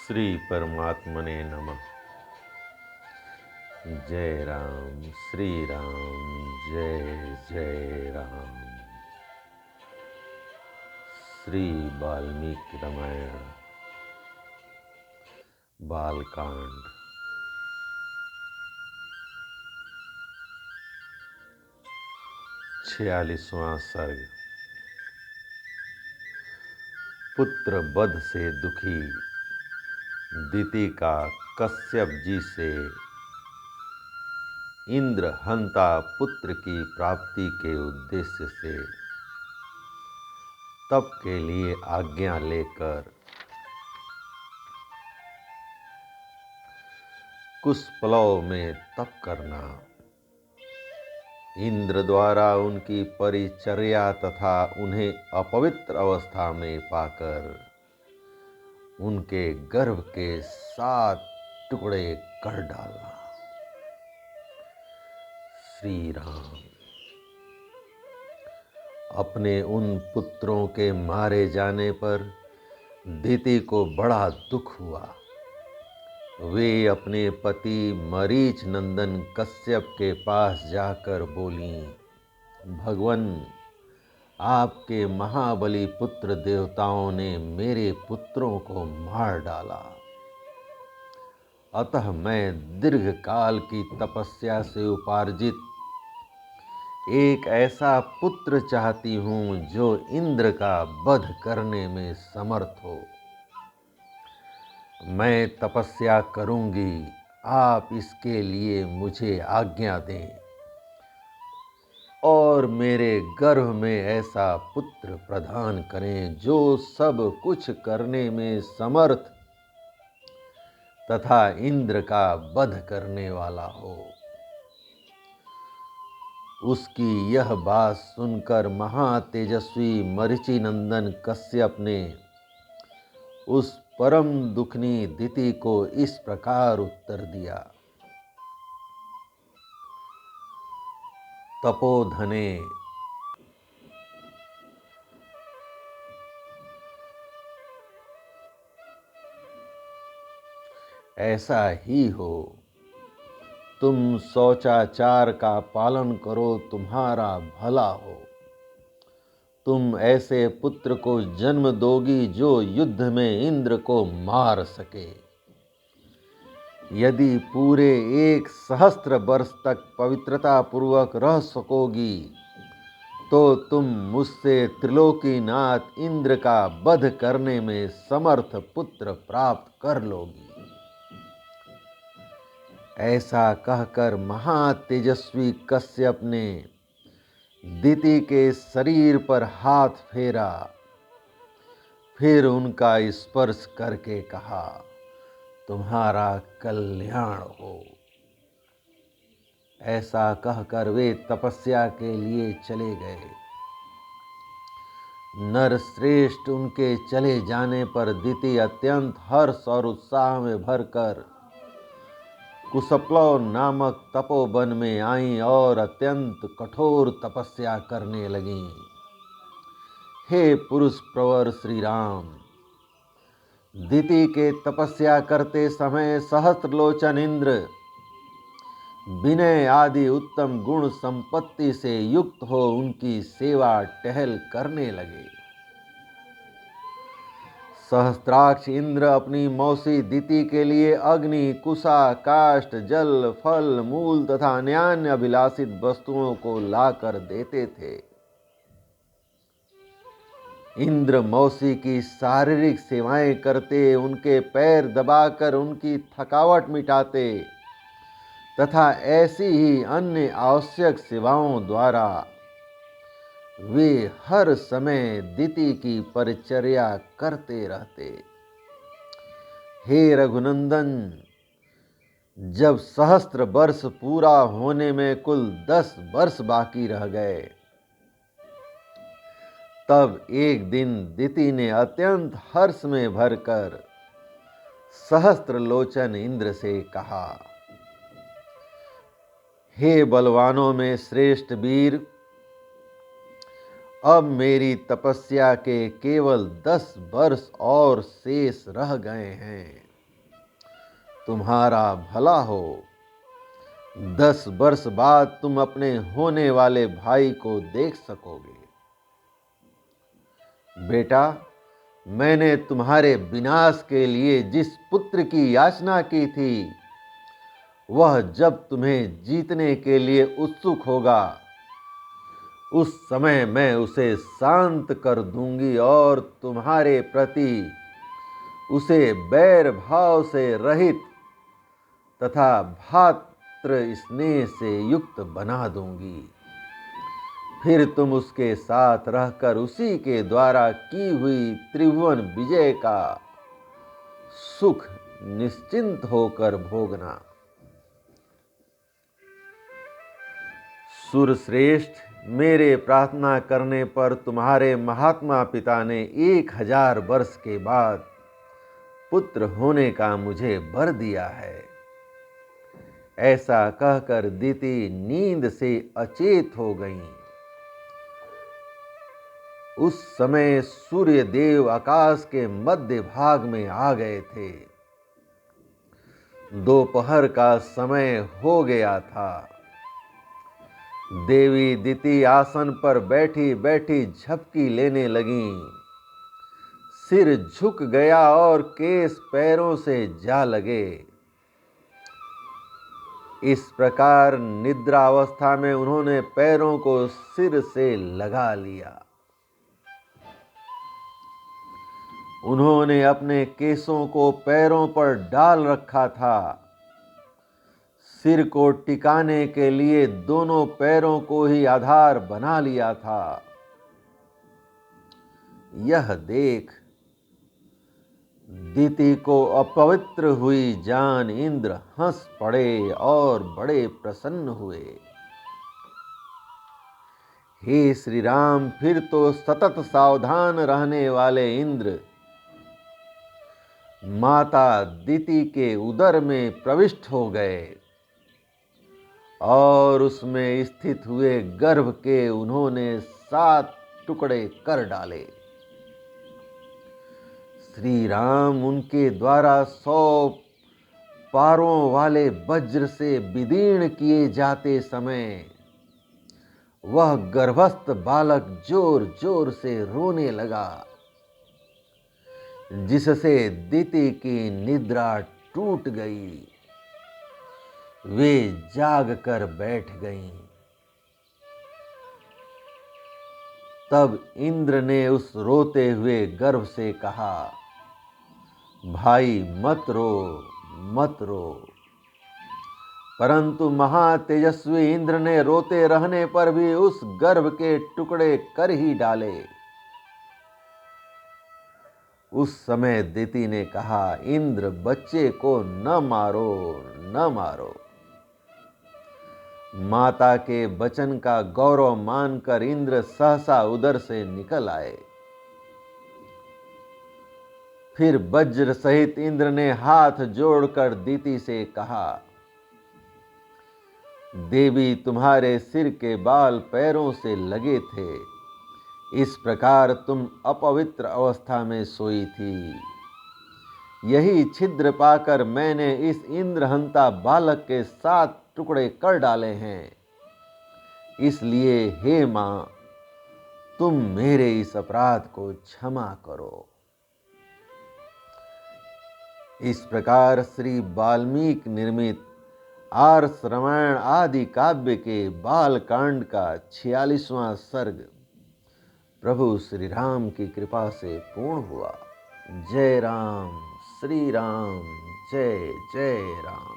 श्री परमात्मने नमः। जय राम, श्री राम, जय जय राम। श्री वाल्मीकि रामायण बालकांड। 46वां सर्ग। पुत्र वध से दुखी दिति का कश्यप जी से इंद्र हंता पुत्र की प्राप्ति के उद्देश्य से तप के लिए आज्ञा लेकर कुशपलव में तप करना। इंद्र द्वारा उनकी परिचर्या तथा उन्हें अपवित्र अवस्था में पाकर उनके गर्भ के 7 टुकड़े कर डालना। श्री राम। अपने उन पुत्रों के मारे जाने पर दिति को बड़ा दुख हुआ। वे अपने पति मरीच नंदन कश्यप के पास जाकर बोली, भगवन, आपके महाबली पुत्र देवताओं ने मेरे पुत्रों को मार डाला, अतः मैं दीर्घ काल की तपस्या से उपार्जित एक ऐसा पुत्र चाहती हूँ जो इंद्र का वध करने में समर्थ हो। मैं तपस्या करूंगी, आप इसके लिए मुझे आज्ञा दें और मेरे गर्भ में ऐसा पुत्र प्रदान करें जो सब कुछ करने में समर्थ तथा इंद्र का वध करने वाला हो। उसकी यह बात सुनकर महातेजस्वी मरीचि नंदन कश्यप ने उस परम दुखनी दिति को इस प्रकार उत्तर दिया, तपोधने, ऐसा ही हो। तुम शौचाचार का पालन करो, तुम्हारा भला हो। तुम ऐसे पुत्र को जन्म दोगी जो युद्ध में इंद्र को मार सके। यदि पूरे 1 सहस्त्र वर्ष तक पवित्रता पूर्वक रह सकोगी तो तुम मुझसे त्रिलोकीनाथ इंद्र का वध करने में समर्थ पुत्र प्राप्त कर लोगी। ऐसा कहकर महातेजस्वी कश्यप ने दिति के शरीर पर हाथ फेरा, फिर उनका स्पर्श करके कहा, तुम्हारा कल्याण हो। ऐसा कहकर वे तपस्या के लिए चले गए। नरश्रेष्ठ उनके चले जाने पर दिति अत्यंत हर्ष और उत्साह में भरकर कुशपलव नामक तपोवन में आईं और अत्यंत कठोर तपस्या करने लगीं। हे पुरुष प्रवर श्री राम, दिति के तपस्या करते समय सहस्त्रलोचन इंद्र विनय आदि उत्तम गुण संपत्ति से युक्त हो उनकी सेवा टहल करने लगे। सहस्त्राक्ष इंद्र अपनी मौसी दिति के लिए अग्नि, कुशा, काष्ठ, जल, फल, मूल तथा अन्य अभिलाषित वस्तुओं को लाकर देते थे। इंद्र मौसी की शारीरिक सेवाएं करते, उनके पैर दबाकर उनकी थकावट मिटाते तथा ऐसी ही अन्य आवश्यक सेवाओं द्वारा वे हर समय दिति की परिचर्या करते रहते। हे रघुनंदन, जब सहस्त्र वर्ष पूरा होने में कुल 10 वर्ष बाकी रह गए, तब एक दिन दिति ने अत्यंत हर्ष में भरकर सहस्त्रलोचन इंद्र से कहा, हे बलवानों में श्रेष्ठ वीर, अब मेरी तपस्या के केवल 10 वर्ष और शेष रह गए हैं। तुम्हारा भला हो। 10 वर्ष बाद तुम अपने होने वाले भाई को देख सकोगे। बेटा, मैंने तुम्हारे विनाश के लिए जिस पुत्र की याचना की थी, वह जब तुम्हें जीतने के लिए उत्सुक होगा, उस समय मैं उसे शांत कर दूंगी और तुम्हारे प्रति उसे बैर भाव से रहित तथा भातृ स्नेह से युक्त बना दूंगी। फिर तुम उसके साथ रहकर उसी के द्वारा की हुई त्रिभुवन विजय का सुख निश्चिंत होकर भोगना। सुरश्रेष्ठ, मेरे प्रार्थना करने पर तुम्हारे महात्मा पिता ने 1000 वर्ष के बाद पुत्र होने का मुझे वर दिया है। ऐसा कहकर दिति नींद से अचेत हो गईं। उस समय सूर्य देव आकाश के मध्य भाग में आ गए थे। दोपहर का समय हो गया था। देवी दिति आसन पर बैठी बैठी झपकी लेने लगीं। सिर झुक गया और केस पैरों से जा लगे। इस प्रकार निद्रावस्था में उन्होंने पैरों को सिर से लगा लिया। उन्होंने अपने केसों को पैरों पर डाल रखा था। सिर को टिकाने के लिए दोनों पैरों को ही आधार बना लिया था। यह देख दिति को अपवित्र हुई जान इंद्र हंस पड़े और बड़े प्रसन्न हुए। हे श्री राम, फिर तो सतत सावधान रहने वाले इंद्र माता दिति के उदर में प्रविष्ट हो गए और उसमें स्थित हुए गर्भ के उन्होंने 7 टुकड़े कर डाले। श्री राम उनके द्वारा 100 पारों वाले वज्र से विदीर्ण किए जाते समय वह गर्भस्थ बालक जोर जोर से रोने लगा, जिससे दिति की निद्रा टूट गई। वे जाग कर बैठ गईं। तब इंद्र ने उस रोते हुए गर्भ से कहा, भाई मत रो, मत रो। परंतु महातेजस्वी इंद्र ने रोते रहने पर भी उस गर्भ के टुकड़े कर ही डाले। उस समय दिति ने कहा, इंद्र, बच्चे को न मारो, न मारो। माता के वचन का गौरव मानकर इंद्र सहसा उदर से निकल आए। फिर वज्र सहित इंद्र ने हाथ जोड़कर दिति से कहा, देवी, तुम्हारे सिर के बाल पैरों से लगे थे, इस प्रकार तुम अपवित्र अवस्था में सोई थी। यही छिद्र पाकर मैंने इस इंद्रहंता बालक के 7 टुकड़े कर डाले हैं। इसलिए हे मां, तुम मेरे इस अपराध को क्षमा करो। इस प्रकार श्री वाल्मीकि निर्मित आर्ष रामायण आदि काव्य के बालकांड का 46वां सर्ग प्रभु श्री राम की कृपा से पूर्ण हुआ। जय राम, श्री राम, जय जय राम।